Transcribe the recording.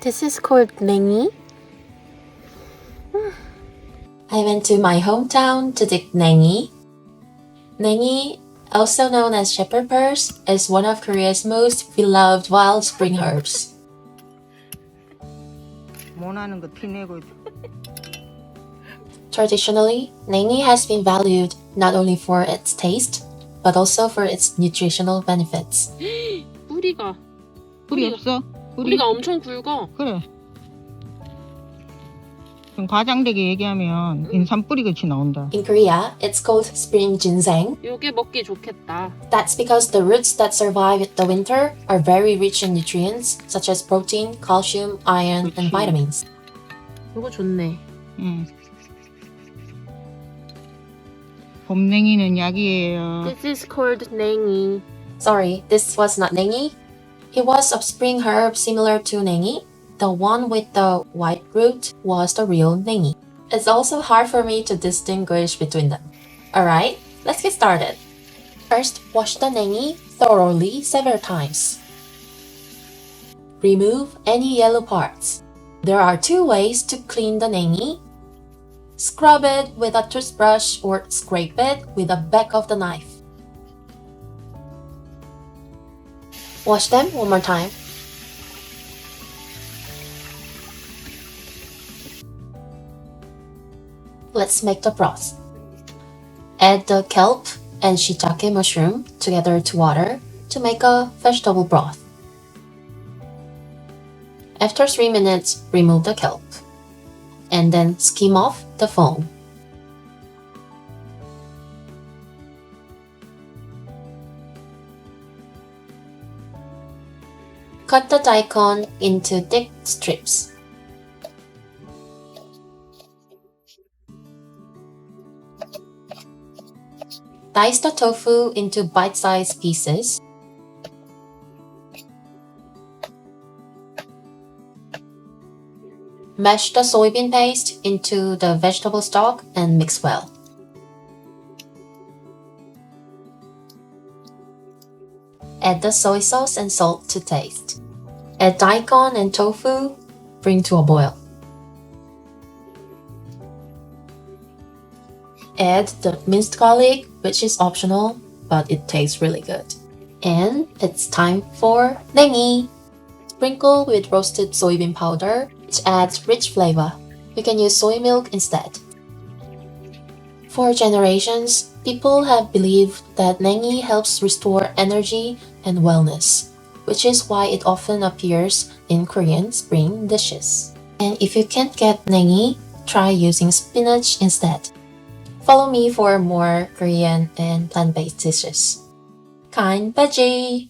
This is called Naengi. I went to my hometown to dig Naengi. Naengi, also known as shepherd purse, is one of Korea's most beloved wild spring herbs. 원하는 거 티내고. Traditionally, Naengi has been valued not only for its taste, but also for its nutritional benefits. 뿌리가 뿌리 없어? 뿌리가 엄청 굵어. 그래. 좀 과장되게 얘기하면 인삼 뿌리 같이 나온다. In Korea, it's called spring ginseng. 요게 먹기 좋겠다. That's because the roots that survive the winter are very rich in nutrients such as protein, calcium, iron, and 그치. vitamins. 요거 좋네. 응. 봄냉이는 약이에요. This is called Naengi. Sorry, this was not Naengi. It was a spring herb similar to Naengi. The one with the white root was the real Naengi. It's also hard for me to distinguish between them. Alright, let's get started. First, wash the Naengi thoroughly several times. Remove any yellow parts. There are two ways to clean the Naengi. Scrub it with a toothbrush or scrape it with the back of the knife. Wash them one more time. Let's make the broth. Add the kelp and shiitake mushroom together to water to make a vegetable broth. After 3 minutes, remove the kelp and then skim off the foam. Cut the daikon into thick strips. Dice the tofu into bite-sized pieces. Mash the soybean paste into the vegetable stock and mix well. Add the soy sauce and salt to taste. Add daikon and tofu, bring to a boil. Add the minced garlic, which is optional, but it tastes really good. And it's time for Naengi. Sprinkle with roasted soybean powder, which adds rich flavor. You can use soy milk instead. For generations, people have believed that Naengi helps restore energy and wellness, which is why it often appears in Korean spring dishes. And if you can't get Naengi, try using spinach instead. Follow me for more Korean and plant-based dishes. Kind veggie!